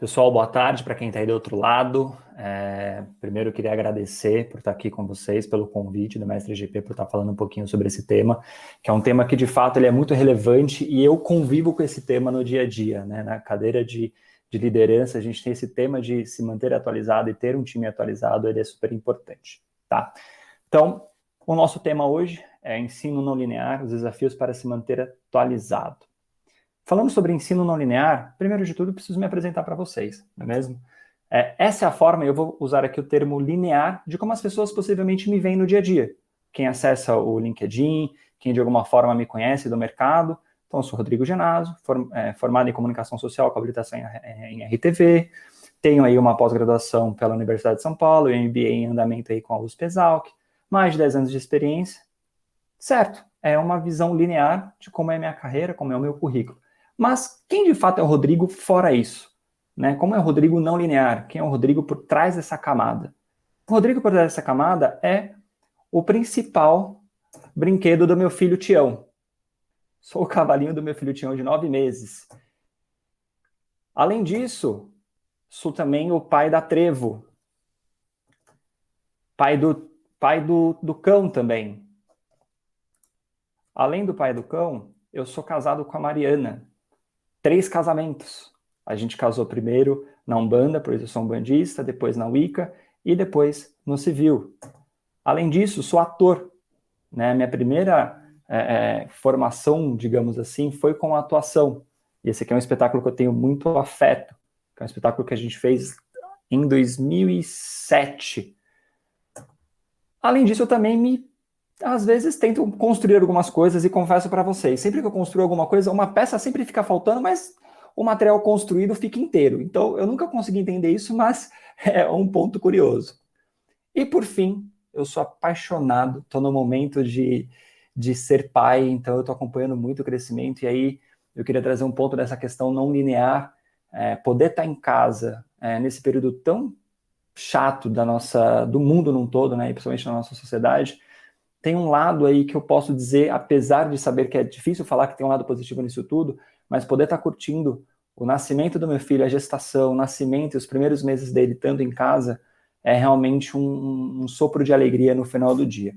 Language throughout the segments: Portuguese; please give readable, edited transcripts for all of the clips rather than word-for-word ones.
Pessoal, boa tarde para quem está aí do outro lado. Primeiro, eu queria agradecer por estar aqui com vocês, pelo convite do Mestre GP, por estar falando um pouquinho sobre esse tema, que é um tema que, de fato, ele é muito relevante e eu convivo com esse tema no dia a dia, né? Na cadeira de liderança, a gente tem esse tema de se manter atualizado e ter um time atualizado, ele é super importante, tá? Então, o nosso tema hoje é ensino não linear, os desafios para se manter atualizado. Falando sobre ensino não linear, primeiro de tudo, preciso me apresentar para vocês, não é mesmo? Essa é a forma, eu vou usar aqui o termo linear, de como as pessoas possivelmente me veem no dia a dia. Quem acessa o LinkedIn, quem de alguma forma me conhece do mercado. Então, eu sou Rodrigo Genaso, formado em comunicação social com habilitação em RTV, tenho aí uma pós-graduação pela Universidade de São Paulo e MBA em andamento aí com a USP-Exalc, mais de 10 anos de experiência. Certo, é uma visão linear de como é a minha carreira, como é o meu currículo. Mas quem de fato é o Rodrigo fora isso? Né? Como é o Rodrigo não linear? Quem é o Rodrigo por trás dessa camada? O Rodrigo por trás dessa camada é o principal brinquedo do meu filho Tião. Sou o cavalinho do meu filho Tião de 9 meses. Além disso, sou também o pai da Trevo. Pai do cão também. Além do pai do cão, eu sou casado com a Mariana. 3 casamentos. A gente casou primeiro na Umbanda, por isso eu sou umbandista, depois na Wicca e depois no civil. Além disso, sou ator. Né? Minha primeira formação, digamos assim, foi com a atuação. E esse aqui é um espetáculo que eu tenho muito afeto. Que é um espetáculo que a gente fez em 2007. Além disso, eu também às vezes tento construir algumas coisas e confesso para vocês, sempre que eu construo alguma coisa, uma peça sempre fica faltando, mas o material construído fica inteiro. Então, eu nunca consegui entender isso, mas é um ponto curioso. E, por fim, eu sou apaixonado, estou no momento de ser pai, então eu estou acompanhando muito o crescimento, e aí eu queria trazer um ponto dessa questão não linear, poder estar em casa nesse período tão chato do mundo num todo, né, e principalmente na nossa sociedade. Tem um lado aí que eu posso dizer, apesar de saber que é difícil falar que tem um lado positivo nisso tudo, mas poder estar curtindo o nascimento do meu filho, a gestação, o nascimento e os primeiros meses dele estando em casa, é realmente um sopro de alegria no final do dia.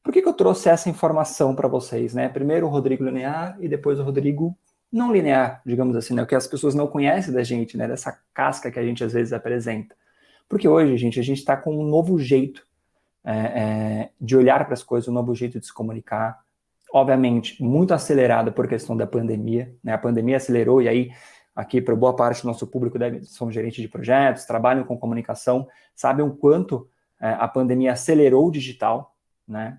Por que eu trouxe essa informação para vocês, né? Primeiro o Rodrigo linear e depois o Rodrigo não linear, digamos assim, né? O que as pessoas não conhecem da gente, né? Dessa casca que a gente às vezes apresenta. Porque hoje, gente, a gente está com um novo jeito de olhar para as coisas, um novo jeito de se comunicar, obviamente muito acelerada por questão da pandemia, né? A pandemia acelerou e aí aqui para boa parte do nosso público são gerentes de projetos, trabalham com comunicação, sabem o quanto a pandemia acelerou o digital, né?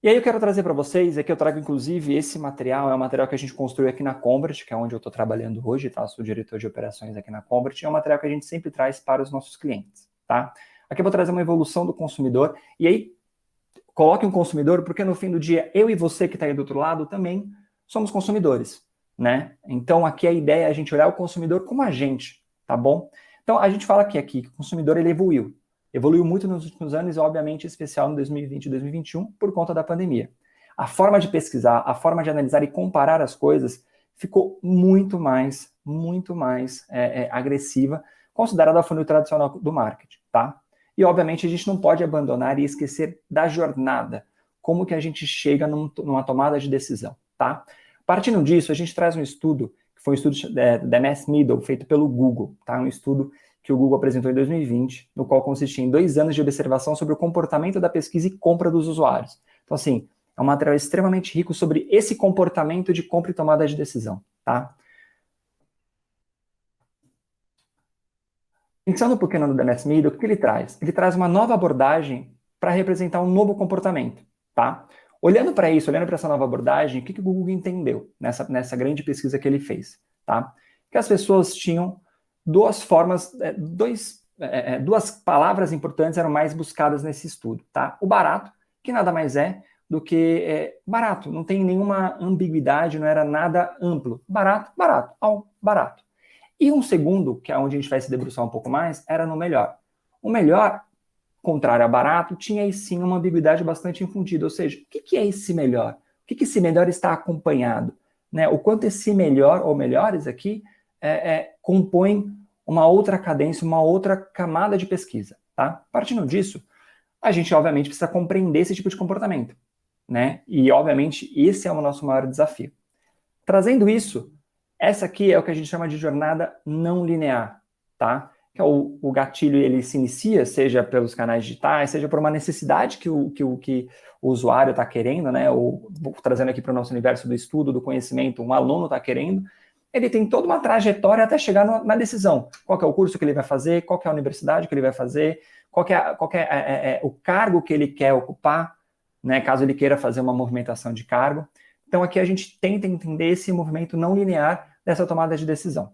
E aí eu quero trazer para vocês, aqui eu trago inclusive esse material, é um material que a gente construiu aqui na Convert, que é onde eu estou trabalhando hoje, tá? Sou diretor de operações aqui na Convert, é um material que a gente sempre traz para os nossos clientes, tá? Aqui eu vou trazer uma evolução do consumidor, e aí coloque um consumidor, porque no fim do dia, eu e você que está aí do outro lado também somos consumidores, né? Então aqui a ideia é a gente olhar o consumidor como agente, tá bom? Então a gente fala aqui que o consumidor ele evoluiu muito nos últimos anos, e obviamente em especial em 2020 e 2021 por conta da pandemia. A forma de pesquisar, a forma de analisar e comparar as coisas ficou muito mais agressiva, considerada a funil tradicional do marketing, tá? E, obviamente, a gente não pode abandonar e esquecer da jornada, como que a gente chega numa tomada de decisão, tá? Partindo disso, a gente traz um estudo, que foi um estudo da Mass Middle, feito pelo Google, tá? Um estudo que o Google apresentou em 2020, no qual consistia em 2 anos de observação sobre o comportamento da pesquisa e compra dos usuários. Então, assim, é um material extremamente rico sobre esse comportamento de compra e tomada de decisão, tá? Pensando um pouquinho no The Mass Media, o que ele traz? Ele traz uma nova abordagem para representar um novo comportamento, tá? Olhando para isso, olhando para essa nova abordagem, o que o Google entendeu nessa grande pesquisa que ele fez, tá? Que as pessoas tinham duas formas, duas palavras importantes eram mais buscadas nesse estudo, tá? O barato, que nada mais é do que barato, não tem nenhuma ambiguidade, não era nada amplo. Barato, barato, ao barato. E um segundo, que é onde a gente vai se debruçar um pouco mais, era no melhor. O melhor, contrário a barato, tinha aí sim uma ambiguidade bastante infundida. Ou seja, o que é esse melhor? O que esse melhor está acompanhado? Né? O quanto esse melhor, ou melhores aqui, compõem uma outra cadência, uma outra camada de pesquisa, tá? Partindo disso, a gente, obviamente, precisa compreender esse tipo de comportamento, né? E, obviamente, esse é o nosso maior desafio. Trazendo isso, essa aqui é o que a gente chama de jornada não linear, tá? Que é o gatilho, ele se inicia, seja pelos canais digitais, seja por uma necessidade que o usuário está querendo, né? Ou trazendo aqui para o nosso universo do estudo, do conhecimento, um aluno está querendo. Ele tem toda uma trajetória até chegar na decisão. Qual que é o curso que ele vai fazer, qual que é a universidade que ele vai fazer, qual que é o cargo que ele quer ocupar, né? Caso ele queira fazer uma movimentação de cargo. Então, aqui a gente tenta entender esse movimento não linear dessa tomada de decisão.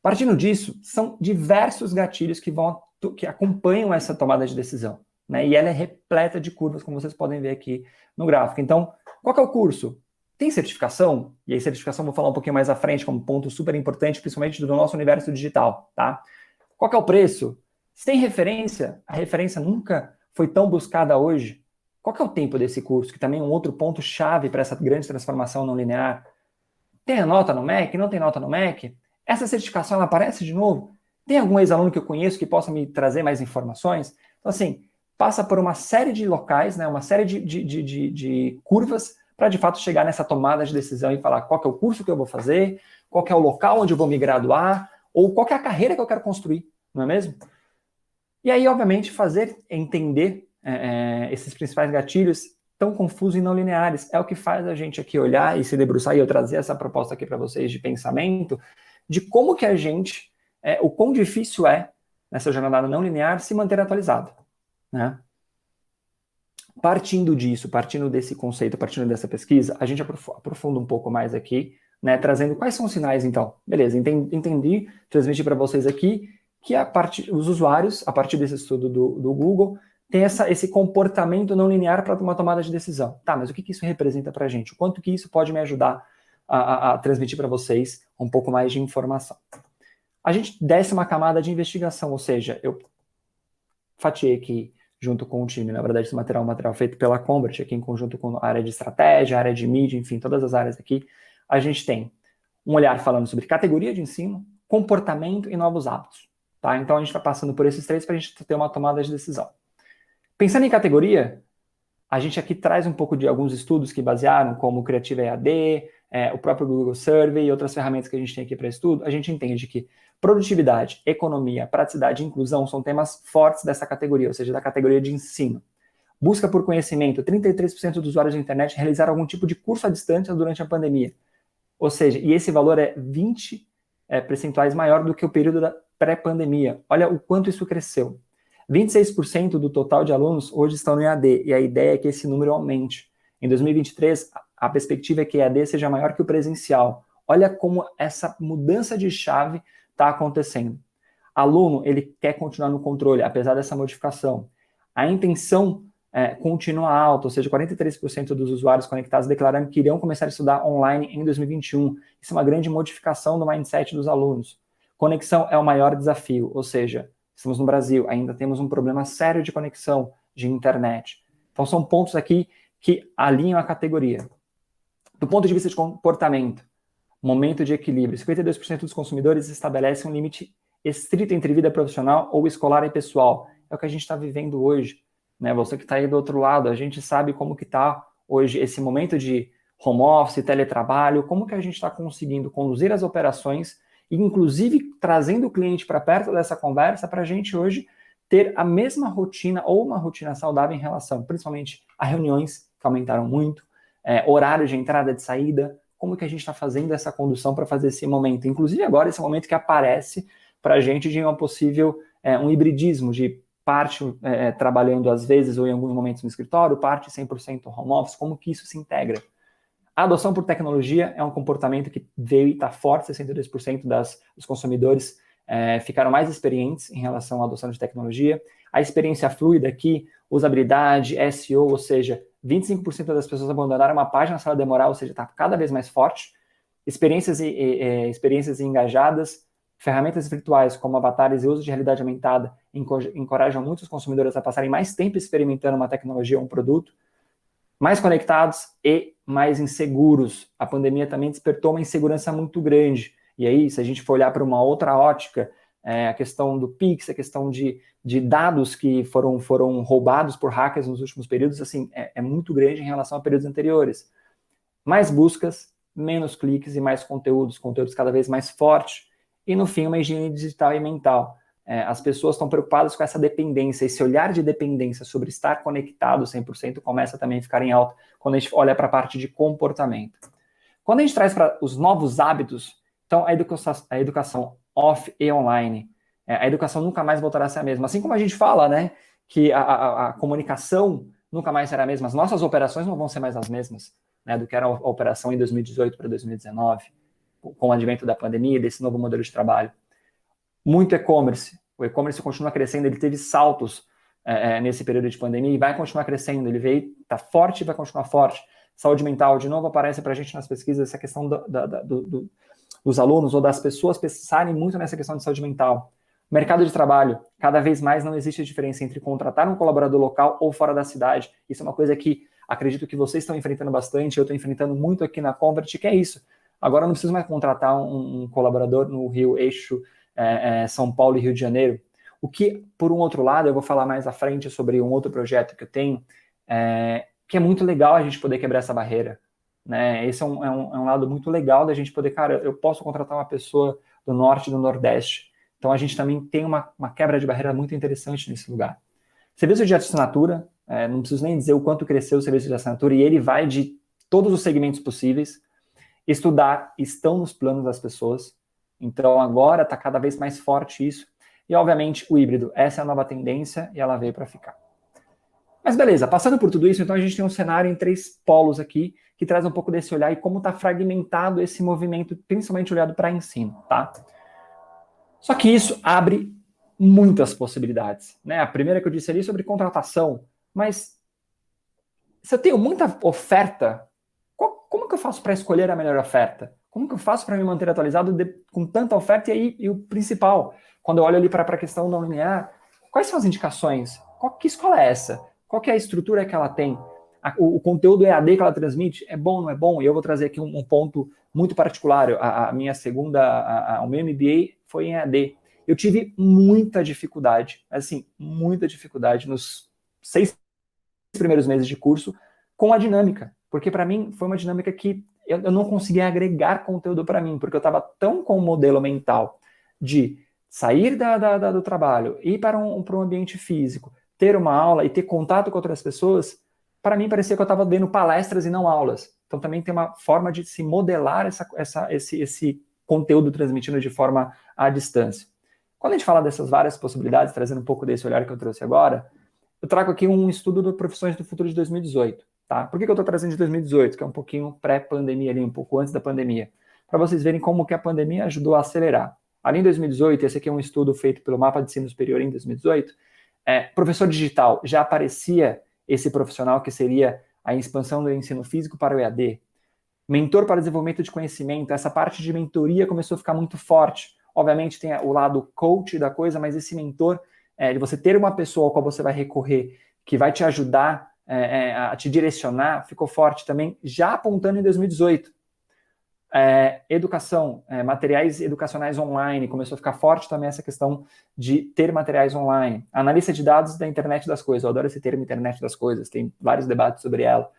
Partindo disso, são diversos gatilhos que acompanham essa tomada de decisão, né? E ela é repleta de curvas, como vocês podem ver aqui no gráfico. Então, qual que é o curso? Tem certificação? E aí, certificação vou falar um pouquinho mais à frente, como ponto super importante, principalmente do nosso universo digital, tá? Qual que é o preço? Se tem referência, a referência nunca foi tão buscada hoje. Qual que é o tempo desse curso? Que também é um outro ponto-chave para essa grande transformação não linear. Tem a nota no MEC? Não tem nota no MEC? Essa certificação, ela aparece de novo? Tem algum ex-aluno que eu conheço que possa me trazer mais informações? Então, assim, passa por uma série de locais, né, uma série de curvas para, de fato, chegar nessa tomada de decisão e falar qual que é o curso que eu vou fazer, qual que é o local onde eu vou me graduar, ou qual que é a carreira que eu quero construir, não é mesmo? E aí, obviamente, entender esses principais gatilhos tão confusos e não lineares é o que faz a gente aqui olhar e se debruçar, e eu trazer essa proposta aqui para vocês de pensamento, de como que a gente, o quão difícil é, nessa jornada não linear, se manter atualizado, né? Partindo disso, partindo desse conceito, partindo dessa pesquisa, a gente aprofunda um pouco mais aqui, né, trazendo quais são os sinais, então. Beleza, entendi, transmiti para vocês aqui que os usuários, a partir desse estudo do Google, tem esse comportamento não linear para uma tomada de decisão. Tá, mas o que isso representa para a gente? O quanto que isso pode me ajudar a transmitir para vocês um pouco mais de informação? A gente desce uma camada de investigação, ou seja, eu fatiei aqui junto com o time, na verdade, esse material é um material feito pela Convert, aqui em conjunto com a área de estratégia, a área de mídia, enfim, todas as áreas aqui. A gente tem um olhar falando sobre categoria de ensino, comportamento e novos hábitos. Tá? Então, a gente está passando por esses três para a gente ter uma tomada de decisão. Pensando em categoria, a gente aqui traz um pouco de alguns estudos que basearam, como o Creative EAD, o próprio Google Survey e outras ferramentas que a gente tem aqui para estudo. A gente entende que produtividade, economia, praticidade e inclusão são temas fortes dessa categoria, ou seja, da categoria de ensino. Busca por conhecimento, 33% dos usuários da internet realizaram algum tipo de curso à distância durante a pandemia. Ou seja, e esse valor é 20 percentuais maior do que o período da pré-pandemia. Olha o quanto isso cresceu. 26% do total de alunos hoje estão no EAD, e a ideia é que esse número aumente. Em 2023, a perspectiva é que o EAD seja maior que o presencial. Olha como essa mudança de chave está acontecendo. Aluno, ele quer continuar no controle, apesar dessa modificação. A intenção continua alta, ou seja, 43% dos usuários conectados declararam que iriam começar a estudar online em 2021. Isso é uma grande modificação do mindset dos alunos. Conexão é o maior desafio, ou seja, estamos no Brasil, ainda temos um problema sério de conexão de internet. Então, são pontos aqui que alinham a categoria. Do ponto de vista de comportamento, momento de equilíbrio, 52% dos consumidores estabelecem um limite estrito entre vida profissional ou escolar e pessoal. É o que a gente está vivendo hoje, né? Você que está aí do outro lado, a gente sabe como que está hoje esse momento de home office, teletrabalho, como que a gente está conseguindo conduzir as operações e, inclusive, trazendo o cliente para perto dessa conversa para a gente hoje ter a mesma rotina ou uma rotina saudável em relação, principalmente, a reuniões que aumentaram muito, horários de entrada e de saída, como que a gente está fazendo essa condução para fazer esse momento, inclusive agora esse momento que aparece para a gente de uma possível, um hibridismo de parte trabalhando às vezes ou em alguns momentos no escritório, parte 100% home office, como que isso se integra. A adoção por tecnologia é um comportamento que veio e está forte, 62% dos consumidores ficaram mais experientes em relação à adoção de tecnologia. A experiência fluida aqui, usabilidade, SEO, ou seja, 25% das pessoas abandonaram uma página se ela demorar, ou seja, está cada vez mais forte. Experiências engajadas, ferramentas virtuais como avatares e uso de realidade aumentada encorajam muitos consumidores a passarem mais tempo experimentando uma tecnologia ou um produto. Mais conectados e mais inseguros. A pandemia também despertou uma insegurança muito grande. E aí, se a gente for olhar para uma outra ótica, a questão do Pix, a questão de dados que foram roubados por hackers nos últimos períodos, assim, é muito grande em relação a períodos anteriores. Mais buscas, menos cliques e mais conteúdos cada vez mais fortes. E, no fim, uma higiene digital e mental. As pessoas estão preocupadas com essa dependência, esse olhar de dependência sobre estar conectado 100% começa também a ficar em alta quando a gente olha para a parte de comportamento. Quando a gente traz para os novos hábitos, então a educação off e online, a educação nunca mais voltará a ser a mesma. Assim como a gente fala, né, que a comunicação nunca mais será a mesma, as nossas operações não vão ser mais as mesmas, né, do que era a operação em 2018 para 2019, com o advento da pandemia, desse novo modelo de trabalho. Muito e-commerce. O e-commerce continua crescendo, ele teve saltos nesse período de pandemia e vai continuar crescendo. Ele veio, está forte e vai continuar forte. Saúde mental, de novo, aparece para a gente nas pesquisas essa questão dos alunos ou das pessoas pensarem muito nessa questão de saúde mental. Mercado de trabalho, cada vez mais não existe a diferença entre contratar um colaborador local ou fora da cidade. Isso é uma coisa que acredito que vocês estão enfrentando bastante, eu estou enfrentando muito aqui na Convert, que é isso. Agora eu não preciso mais contratar um colaborador no Rio, Eixo, São Paulo e Rio de Janeiro. O que, por um outro lado, eu vou falar mais à frente sobre um outro projeto que eu tenho, que é muito legal a gente poder quebrar essa barreira. Né? Esse é um lado muito legal da gente poder, cara, eu posso contratar uma pessoa do norte e do nordeste. Então a gente também tem uma quebra de barreira muito interessante nesse lugar. Serviço de assinatura, não preciso nem dizer o quanto cresceu o serviço de assinatura, e ele vai de todos os segmentos possíveis. Estudar estão nos planos das pessoas. Então agora está cada vez mais forte isso. E obviamente o híbrido, essa é a nova tendência e ela veio para ficar. Mas beleza, passando por tudo isso, então a gente tem um cenário em 3 polos aqui, que traz um pouco desse olhar e como está fragmentado esse movimento, principalmente olhado para ensino, tá? Só que isso abre muitas possibilidades, né? A primeira que eu disse ali sobre contratação, mas se eu tenho muita oferta, como que eu faço para escolher a melhor oferta? Como que eu faço para me manter atualizado com tanta oferta? E o principal, quando eu olho ali para a questão não linear, quais são as indicações? Que escola é essa? Qual que é a estrutura que ela tem? O conteúdo EAD que ela transmite é bom, não é bom? E eu vou trazer aqui um ponto muito particular. A minha segunda, o meu MBA foi em EAD. Eu tive muita dificuldade, assim, muita dificuldade nos 6 primeiros meses de curso com a dinâmica. Porque para mim foi uma dinâmica que eu não conseguia agregar conteúdo para mim, porque eu estava tão com o modelo mental de sair do trabalho, ir para um ambiente físico, ter uma aula e ter contato com outras pessoas, para mim parecia que eu estava dando palestras e não aulas. Então também tem uma forma de se modelar esse conteúdo transmitido de forma à distância. Quando a gente fala dessas várias possibilidades, trazendo um pouco desse olhar que eu trouxe agora, eu trago aqui um estudo do Profissões do Futuro de 2018. Tá? Por que eu estou trazendo de 2018, que é um pouquinho pré-pandemia ali, um pouco antes da pandemia? Para vocês verem como que a pandemia ajudou a acelerar. Ali em 2018, esse aqui é um estudo feito pelo Mapa de Ensino Superior em 2018, professor digital, já aparecia esse profissional que seria a expansão do ensino físico para o EAD. Mentor para desenvolvimento de conhecimento, essa parte de mentoria começou a ficar muito forte. Obviamente tem o lado coach da coisa, mas esse mentor, de você ter uma pessoa ao qual você vai recorrer, que vai te ajudar a te direcionar, ficou forte também, já apontando em 2018. Educação, materiais educacionais online, começou a ficar forte também essa questão de ter materiais online. Analista de dados da internet das coisas, eu adoro esse termo internet das coisas, tem vários debates sobre ela.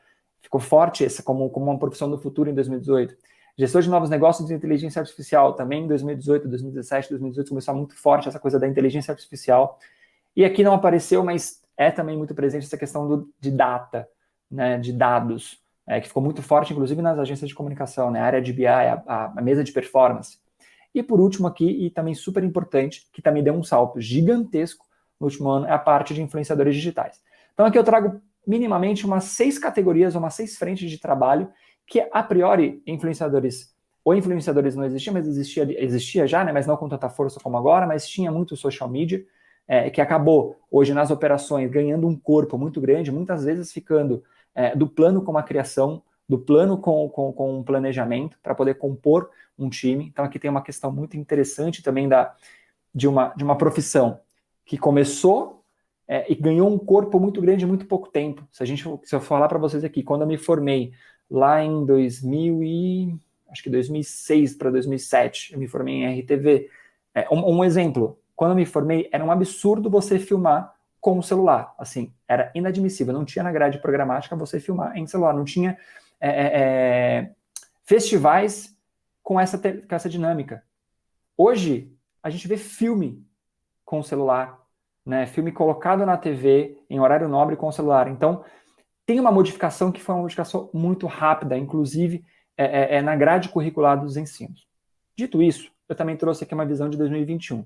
Ficou forte essa como uma profissão do futuro em 2018. Gestor de novos negócios de inteligência artificial, também em 2018, 2017, 2018 começou muito forte essa coisa da inteligência artificial. E aqui não apareceu, mas é também muito presente essa questão de data, né, de dados, que ficou muito forte, inclusive nas agências de comunicação, né, a área de BI, a mesa de performance. E por último aqui, e também super importante, que também deu um salto gigantesco no último ano, é a parte de influenciadores digitais. Então aqui eu trago minimamente umas 6 categorias, umas 6 frentes de trabalho, que a priori influenciadores não existiam, mas existia já, né, mas não com tanta força como agora, mas tinha muito social media, que acabou hoje nas operações ganhando um corpo muito grande, muitas vezes ficando do plano com uma criação, do plano com um planejamento, para poder compor um time. Então aqui tem uma questão muito interessante também de uma profissão que começou e ganhou um corpo muito grande em muito pouco tempo. Se eu falar para vocês aqui, quando eu me formei lá em 2000 e... acho que 2006 para 2007, eu me formei em RTV. Um exemplo, quando eu me formei, era um absurdo você filmar com o celular, assim, era inadmissível, não tinha na grade programática você filmar em celular, não tinha festivais com essa dinâmica. Hoje, a gente vê filme com o celular, né? Filme colocado na TV em horário nobre com o celular. Então, tem uma modificação que foi uma modificação muito rápida, inclusive na grade curricular dos ensinos. Dito isso, eu também trouxe aqui uma visão de 2021.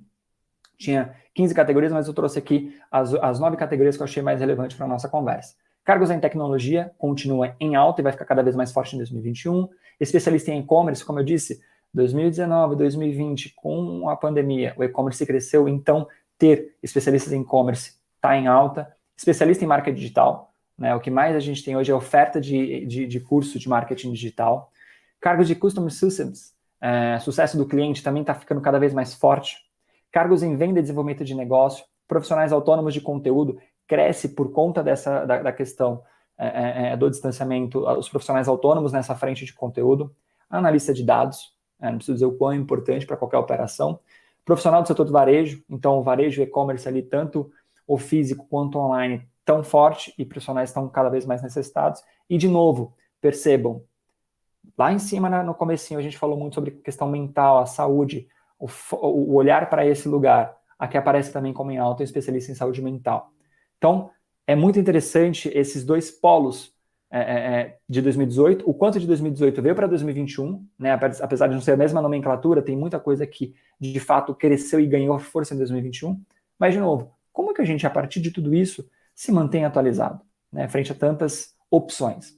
Tinha 15 categorias, mas eu trouxe aqui as 9 categorias que eu achei mais relevantes para a nossa conversa. Cargos em tecnologia continua em alta e vai ficar cada vez mais forte em 2021. Especialista em e-commerce, como eu disse, 2019, 2020, com a pandemia, o e-commerce cresceu, então ter especialistas em e-commerce está em alta. Especialista em marca digital, né, o que mais a gente tem hoje é oferta de curso de marketing digital. Cargos de Customer Systems, sucesso do cliente também está ficando cada vez mais forte. Cargos em venda e desenvolvimento de negócio, profissionais autônomos de conteúdo, cresce por conta da questão do distanciamento, os profissionais autônomos nessa frente de conteúdo, analista de dados, não preciso dizer o quão é importante para qualquer operação, profissional do setor do varejo, então o varejo e e-commerce ali, tanto o físico quanto o online, tão forte e profissionais estão cada vez mais necessitados. E, de novo, percebam, lá em cima, no comecinho, a gente falou muito sobre questão mental, a saúde, o olhar para esse lugar. Aqui aparece também como em alta, um especialista em saúde mental. Então, é muito interessante esses dois polos de 2018, o quanto de 2018 veio para 2021, né, apesar de não ser a mesma nomenclatura, tem muita coisa que, de fato, cresceu e ganhou força em 2021. Mas, de novo, como que a gente, a partir de tudo isso, se mantém atualizado, né, frente a tantas opções?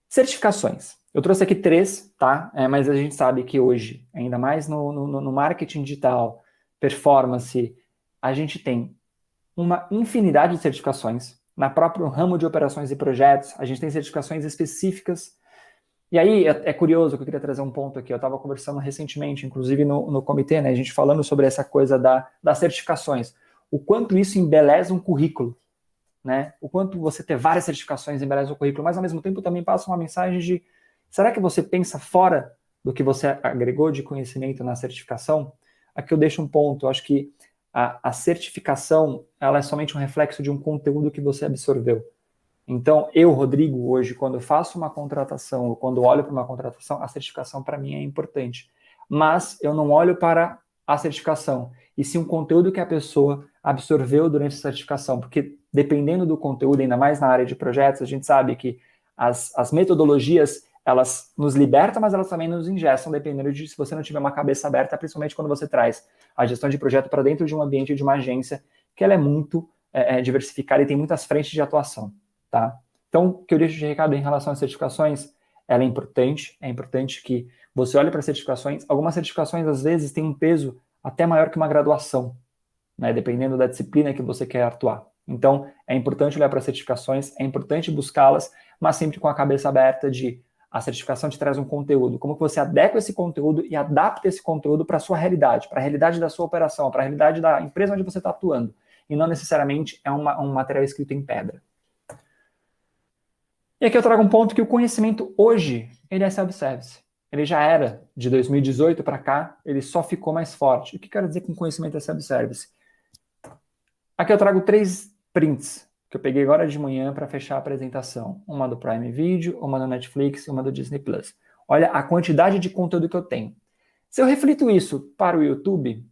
Certificações. Eu trouxe aqui 3, tá? Mas a gente sabe que hoje, ainda mais no marketing digital, performance, a gente tem uma infinidade de certificações. Na próprio ramo de operações e projetos, a gente tem certificações específicas. E aí, é curioso que eu queria trazer um ponto aqui. Eu estava conversando recentemente, inclusive no comitê, né? A gente falando sobre essa coisa das certificações. O quanto isso embeleza um currículo, né? O quanto você ter várias certificações embeleza o currículo, mas ao mesmo tempo também passa uma mensagem de: será que você pensa fora do que você agregou de conhecimento na certificação? Aqui eu deixo um ponto. Eu acho que a certificação, ela é somente um reflexo de um conteúdo que você absorveu. Então, eu, Rodrigo, hoje, quando eu faço uma contratação, ou quando olho para uma contratação, a certificação para mim é importante. Mas eu não olho para a certificação, e sim o conteúdo que a pessoa absorveu durante a certificação, porque dependendo do conteúdo, ainda mais na área de projetos, a gente sabe que as metodologias, elas nos libertam, mas elas também nos ingestam, dependendo de se você não tiver uma cabeça aberta, principalmente quando você traz a gestão de projeto para dentro de um ambiente de uma agência, que ela é muito diversificada e tem muitas frentes de atuação. Tá? Então, o que eu deixo de recado em relação às certificações, ela é importante que você olhe para as certificações. Algumas certificações, às vezes, têm um peso até maior que uma graduação, né? Dependendo da disciplina que você quer atuar. Então, é importante olhar para as certificações, é importante buscá-las, mas sempre com a cabeça aberta de a certificação te traz um conteúdo, como que você adequa esse conteúdo e adapta esse conteúdo para a sua realidade, para a realidade da sua operação, para a realidade da empresa onde você está atuando, e não necessariamente é um material escrito em pedra. E aqui eu trago um ponto que o conhecimento hoje, ele é self-service. Ele já era de 2018 para cá, ele só ficou mais forte. O que eu quero dizer com conhecimento é self-service? Aqui eu trago 3 prints que eu peguei agora de manhã para fechar a apresentação. Uma do Prime Video, uma do Netflix e uma do Disney Plus. Olha a quantidade de conteúdo que eu tenho. Se eu reflito isso para o YouTube,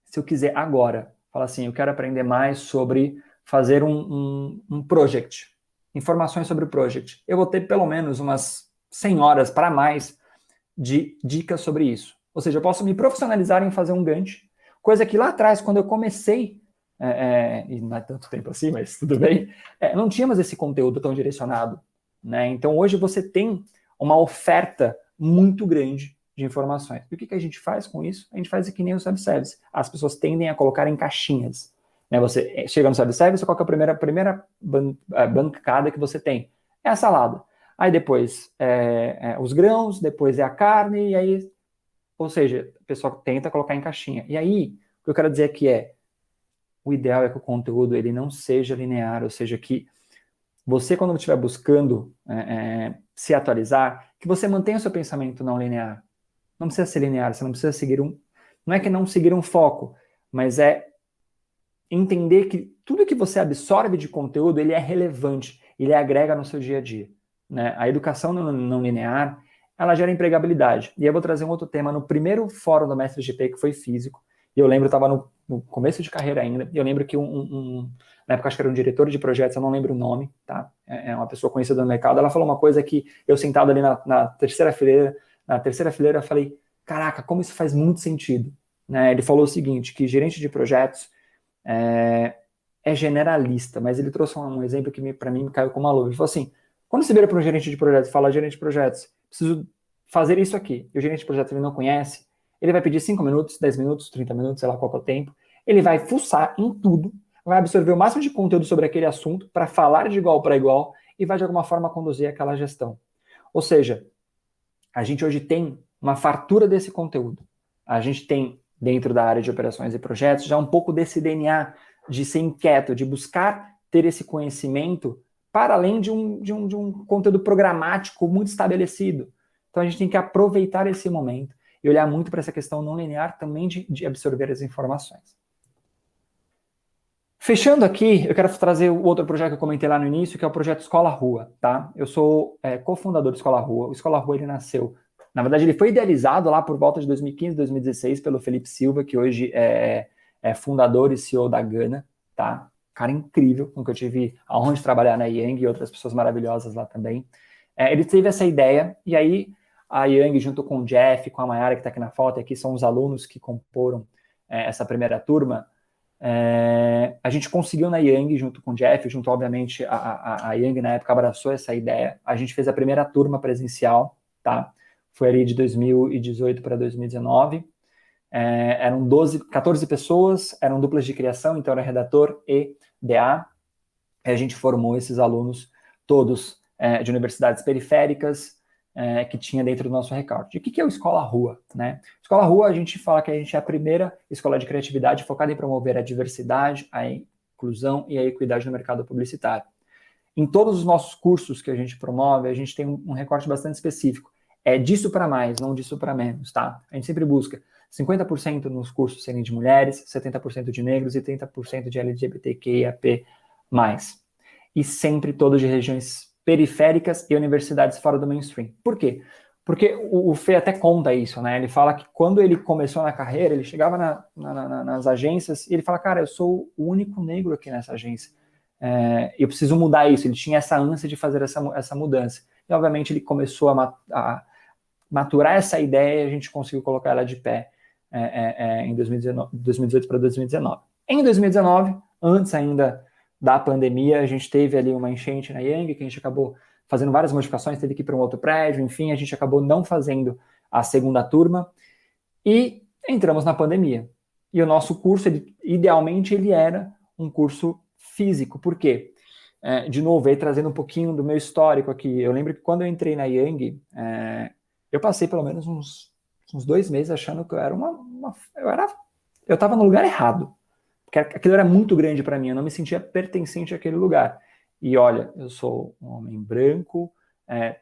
se eu quiser agora, falar assim, eu quero aprender mais sobre fazer um project, informações sobre o project. Eu vou ter pelo menos umas 100 horas para mais de dicas sobre isso. Ou seja, eu posso me profissionalizar em fazer um Gantt, coisa que lá atrás, quando eu comecei, e não é tanto tempo assim, mas tudo bem, não tínhamos esse conteúdo tão direcionado, né? Então hoje você tem uma oferta muito grande de informações. E o que a gente faz com isso? A gente faz que nem o self-service. As pessoas tendem a colocar em caixinhas. Né? Você chega no self-service, qual que é a primeira bancada que você tem? É a salada. Aí depois os grãos, depois é a carne, e aí, ou seja, a pessoa tenta colocar em caixinha. E aí, o que eu quero dizer aqui o ideal é que o conteúdo ele não seja linear, ou seja, que você, quando estiver buscando se atualizar, que você mantenha o seu pensamento não linear. Não precisa ser linear, você não precisa seguir não é que não seguir um foco, mas é entender que tudo que você absorve de conteúdo, ele é relevante, ele agrega no seu dia a dia. Né? A educação não linear, ela gera empregabilidade. E eu vou trazer um outro tema no primeiro fórum do Mestre GP, que foi físico, e eu lembro, eu estava no começo de carreira ainda, e eu lembro que na época acho que era um diretor de projetos, eu não lembro o nome, tá? É uma pessoa conhecida no mercado, ela falou uma coisa que eu sentado ali na terceira fileira, eu falei, caraca, como isso faz muito sentido. Né? Ele falou o seguinte, que gerente de projetos é generalista, mas ele trouxe um exemplo que para mim me caiu como uma luva. Ele falou assim, quando você vira para um gerente de projetos e fala, gerente de projetos, preciso fazer isso aqui, e o gerente de projetos ele não conhece, ele vai pedir 5 minutos, 10 minutos, 30 minutos, sei lá qual é o tempo, ele vai fuçar em tudo, vai absorver o máximo de conteúdo sobre aquele assunto para falar de igual para igual e vai de alguma forma conduzir aquela gestão. Ou seja, a gente hoje tem uma fartura desse conteúdo. A gente tem, dentro da área de operações e projetos, já um pouco desse DNA de ser inquieto, de buscar ter esse conhecimento para além de um conteúdo programático muito estabelecido. Então a gente tem que aproveitar esse momento e olhar muito para essa questão não linear também de absorver as informações. Fechando aqui, eu quero trazer o outro projeto que eu comentei lá no início, que é o projeto Escola Rua, tá? Eu sou cofundador do Escola Rua. O Escola Rua, ele nasceu... Na verdade, ele foi idealizado lá por volta de 2015, 2016, pelo Felipe Silva, que hoje é fundador e CEO da Gana, tá? Cara incrível, com que eu tive a honra de trabalhar na Yang e outras pessoas maravilhosas lá também. Ele teve essa ideia, e aí a Yang, junto com o Jeff, com a Mayara, que está aqui na foto, aqui são os alunos que comporam essa primeira turma, a gente conseguiu na Yang, junto com o Jeff, junto, obviamente, a Yang na época abraçou essa ideia, a gente fez a primeira turma presencial, tá? Foi ali de 2018 para 2019, eram 14 pessoas, eram duplas de criação, então era redator e DA, e a gente formou esses alunos todos de universidades periféricas, que tinha dentro do nosso recorte. E o que é o Escola Rua? Né? Escola Rua, a gente fala que a gente é a primeira escola de criatividade focada em promover a diversidade, a inclusão e a equidade no mercado publicitário. Em todos os nossos cursos que a gente promove, a gente tem um recorte bastante específico. É disso para mais, não disso para menos, tá? A gente sempre busca 50% nos cursos serem de mulheres, 70% de negros e 30% de LGBTQIAP+. E sempre todos de regiões periféricas e universidades fora do mainstream. Por quê? Porque o Fê até conta isso, né? Ele fala que quando ele começou na carreira, ele chegava nas agências e ele fala, cara, eu sou o único negro aqui nessa agência. Eu preciso mudar isso. Ele tinha essa ânsia de fazer essa mudança. E, obviamente, ele começou a maturar essa ideia e a gente conseguiu colocar ela de pé em 2018 para 2019. Em 2019, antes ainda da pandemia, a gente teve ali uma enchente na Yang, que a gente acabou fazendo várias modificações, teve que ir para um outro prédio, enfim, a gente acabou não fazendo a segunda turma e entramos na pandemia. E o nosso curso, idealmente, ele era um curso físico. Por quê? De novo, aí trazendo um pouquinho do meu histórico aqui, eu lembro que quando eu entrei na Yang, eu passei pelo menos uns 2 meses achando que eu era eu estava no lugar errado. Porque aquilo era muito grande para mim, eu não me sentia pertencente àquele lugar. E olha, eu sou um homem branco,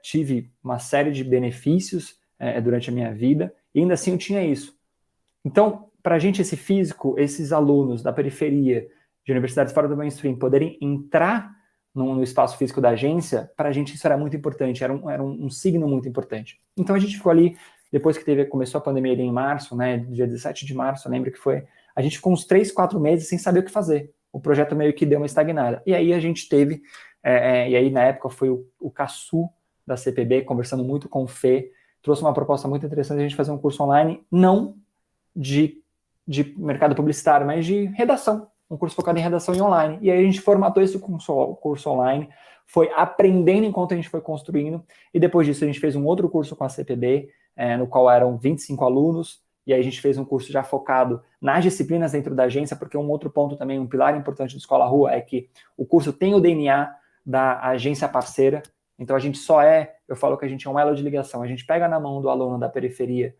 tive uma série de benefícios durante a minha vida, e ainda assim eu tinha isso. Então, para a gente, esse físico, esses alunos da periferia, de universidades fora do mainstream, poderem entrar no espaço físico da agência, para a gente isso era muito importante, era um signo muito importante. Então a gente ficou ali, depois que começou a pandemia ali em março, né, dia 17 de março, eu lembro que foi, a gente ficou uns 3, 4 meses sem saber o que fazer. O projeto meio que deu uma estagnada. E aí a gente teve, e aí na época foi o Caçu da CPB, conversando muito com o Fê, trouxe uma proposta muito interessante de a gente fazer um curso online, não de mercado publicitário, mas de redação. Um curso focado em redação e online. E aí a gente formatou esse curso online, foi aprendendo enquanto a gente foi construindo, e depois disso a gente fez um outro curso com a CPB, no qual eram 25 alunos, e aí a gente fez um curso já focado nas disciplinas dentro da agência, porque um outro ponto também, um pilar importante do Escola Rua é que o curso tem o DNA da agência parceira, então a gente eu falo que a gente é um elo de ligação, a gente pega na mão do aluno da periferia,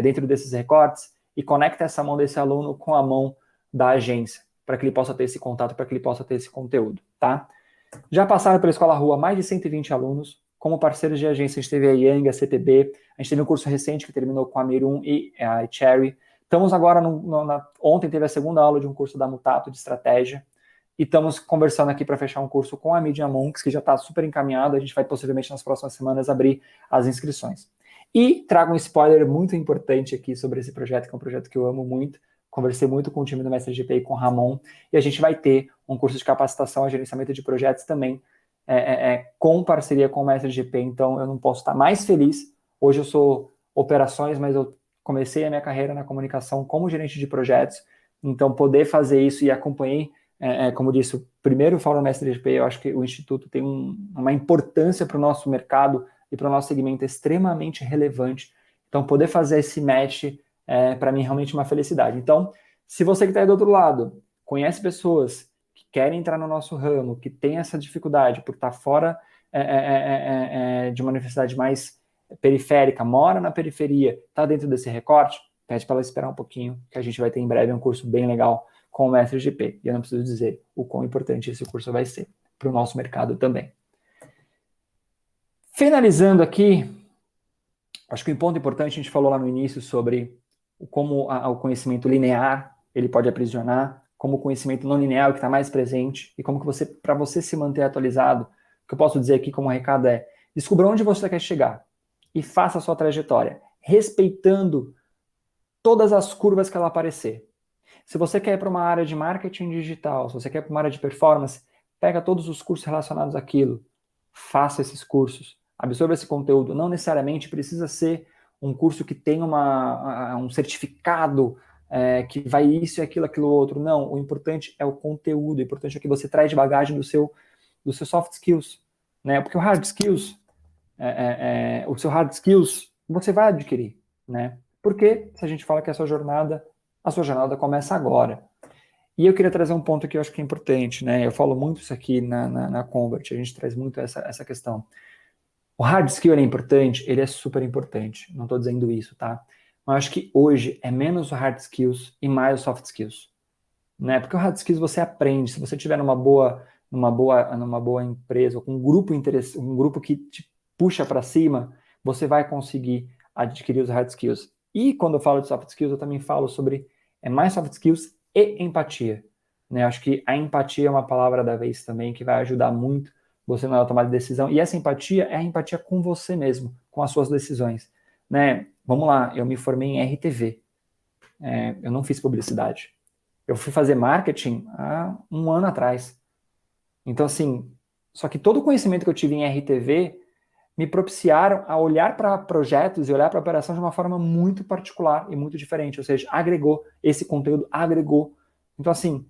dentro desses recortes, e conecta essa mão desse aluno com a mão da agência, para que ele possa ter esse contato, para que ele possa ter esse conteúdo, tá? Já passaram pela Escola Rua mais de 120 alunos, como parceiros de agência, a gente teve a Yang, a CPB, a gente teve um curso recente que terminou com a Mirum e a Cherry. Estamos agora, ontem teve a segunda aula de um curso da Mutato de estratégia, e estamos conversando aqui para fechar um curso com a Media Monks, que já está super encaminhado, a gente vai possivelmente nas próximas semanas abrir as inscrições. E trago um spoiler muito importante aqui sobre esse projeto, que é um projeto que eu amo muito, conversei muito com o time do Mestre GP e com o Ramon, e a gente vai ter um curso de capacitação a gerenciamento de projetos também, com parceria com o Mestre GP, então eu não posso estar mais feliz. Hoje eu sou operações, mas eu comecei a minha carreira na comunicação como gerente de projetos, então poder fazer isso e acompanhei, como disse, o primeiro Fórum Mestre GP, eu acho que o Instituto tem uma importância para o nosso mercado e para o nosso segmento extremamente relevante, então poder fazer esse match para mim realmente uma felicidade. Então, se você que está aí do outro lado, conhece pessoas que querem entrar no nosso ramo, que tem essa dificuldade por estar fora de uma universidade mais periférica, mora na periferia, está dentro desse recorte, pede para ela esperar um pouquinho, que a gente vai ter em breve um curso bem legal com o Mestre GP. E eu não preciso dizer o quão importante esse curso vai ser para o nosso mercado também. Finalizando aqui, acho que um ponto importante, a gente falou lá no início sobre como o conhecimento linear ele pode aprisionar, como o conhecimento não linear que está mais presente, e como que para você se manter atualizado, o que eu posso dizer aqui como recado é, descubra onde você quer chegar e faça a sua trajetória, respeitando todas as curvas que ela aparecer. Se você quer ir para uma área de marketing digital, se você quer ir para uma área de performance, pega todos os cursos relacionados àquilo, faça esses cursos, absorva esse conteúdo. Não necessariamente precisa ser um curso que tem um certificado que vai isso e aquilo outro. Não, o importante é o conteúdo, o importante é que você traz de bagagem do seu soft skills, né? Porque o hard skills, o seu hard skills, você vai adquirir, né? Porque se a gente fala que a sua jornada começa agora. E eu queria trazer um ponto que eu acho que é importante, né? Eu falo muito isso aqui na Convert, a gente traz muito essa questão. O hard skill é importante, ele é super importante, não estou dizendo isso, tá? Mas eu acho que hoje é menos o hard skills e mais o soft skills, né? Porque o hard skills você aprende, se você tiver numa boa empresa, ou com um grupo que te puxa para cima, você vai conseguir adquirir os hard skills. E quando eu falo de soft skills, eu também falo sobre mais soft skills e empatia, né? Eu acho que a empatia é uma palavra da vez também que vai ajudar muito você na tomada de decisão. E essa empatia é a empatia com você mesmo, com as suas decisões, né? Vamos lá, eu me formei em RTV, eu não fiz publicidade. Eu fui fazer marketing há um ano atrás. Então, assim, só que todo o conhecimento que eu tive em RTV me propiciaram a olhar para projetos e olhar para a operação de uma forma muito particular e muito diferente. Ou seja, agregou, esse conteúdo agregou. Então, assim,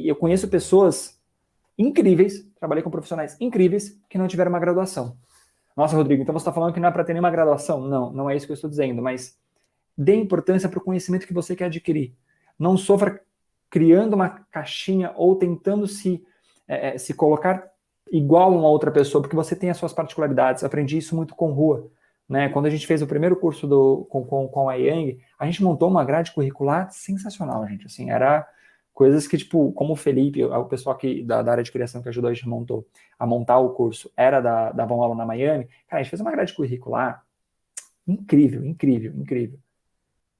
eu conheço pessoas incríveis, trabalhei com profissionais incríveis que não tiveram uma graduação. Nossa, Rodrigo, então você está falando que não é para ter nenhuma graduação? Não, não é isso que eu estou dizendo, mas dê importância para o conhecimento que você quer adquirir. Não sofra criando uma caixinha ou tentando se colocar igual a uma outra pessoa, porque você tem as suas particularidades. Aprendi isso muito com Rua, né? Quando a gente fez o primeiro curso com a Yang, a gente montou uma grade curricular sensacional, gente. Assim, era coisas que, tipo, como o Felipe, o pessoal aqui da área de criação que ajudou a gente a montar o curso, era da Bom Aula na Miami, cara, a gente fez uma grade curricular incrível, incrível, incrível.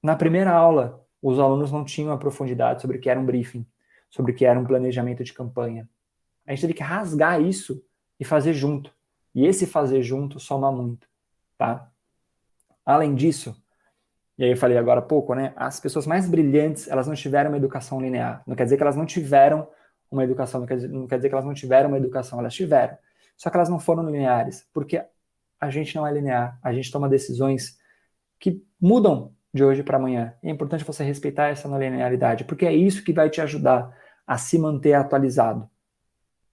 Na primeira aula, os alunos não tinham a profundidade sobre o que era um briefing, sobre o que era um planejamento de campanha. A gente teve que rasgar isso e fazer junto. E esse fazer junto soma muito, tá? Além disso, e aí eu falei agora há pouco, né? As pessoas mais brilhantes, elas não tiveram uma educação linear. Não quer dizer que elas não tiveram uma educação, não quer dizer que elas não tiveram uma educação, elas tiveram. Só que elas não foram lineares, porque a gente não é linear. A gente toma decisões que mudam de hoje para amanhã. E é importante você respeitar essa não linearidade, porque é isso que vai te ajudar a se manter atualizado.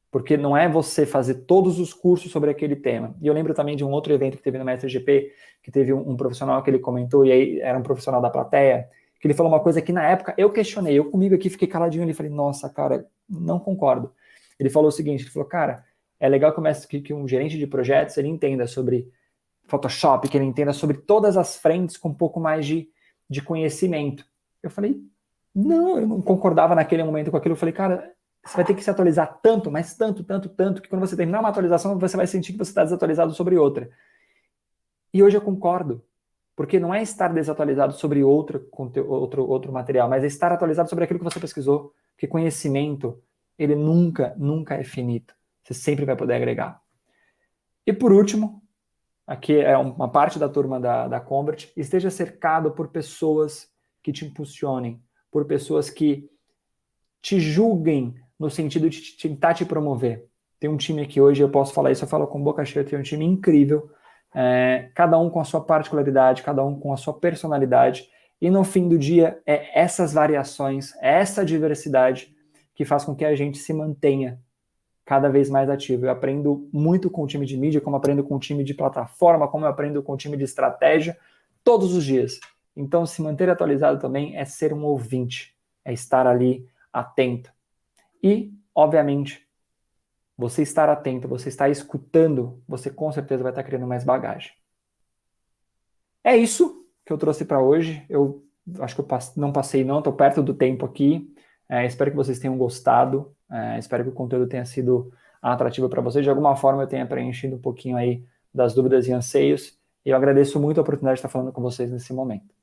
Porque não é você fazer todos os cursos sobre aquele tema. E eu lembro também de um outro evento que teve no Mestre GP, que teve um profissional que ele comentou, e aí era um profissional da plateia, que ele falou uma coisa que na época eu questionei, eu comigo aqui fiquei caladinho e falei, nossa, cara, não concordo. Ele falou o seguinte, ele falou, cara, é legal que um gerente de projetos, ele entenda sobre Photoshop, que ele entenda sobre todas as frentes com um pouco mais de conhecimento. Eu falei, não, eu não concordava naquele momento com aquilo. Eu falei, cara, Você vai ter que se atualizar tanto, mas tanto, tanto, tanto, que quando você terminar uma atualização, você vai sentir que você está desatualizado sobre outra. E hoje eu concordo, porque não é estar desatualizado sobre outro material, mas é estar atualizado sobre aquilo que você pesquisou, porque conhecimento, ele nunca, nunca é finito. Você sempre vai poder agregar. E por último, aqui é uma parte da turma da Convert, esteja cercado por pessoas que te impulsionem, por pessoas que te julguem no sentido de tentar te promover. Tem um time aqui hoje, eu posso falar isso, eu falo com boca cheia, tem um time incrível, cada um com a sua particularidade, cada um com a sua personalidade, e no fim do dia é essas variações, é essa diversidade que faz com que a gente se mantenha cada vez mais ativo. Eu aprendo muito com o time de mídia, como aprendo com o time de plataforma, como eu aprendo com o time de estratégia, todos os dias. Então, se manter atualizado também é ser um ouvinte, é estar ali atento. E, obviamente, você estar atento, você estar escutando, você com certeza vai estar criando mais bagagem. É isso que eu trouxe para hoje. Eu acho que eu não passei não, estou perto do tempo aqui. Espero que vocês tenham gostado. Espero que o conteúdo tenha sido atrativo para vocês. De alguma forma eu tenha preenchido um pouquinho aí das dúvidas e anseios. E eu agradeço muito a oportunidade de estar falando com vocês nesse momento.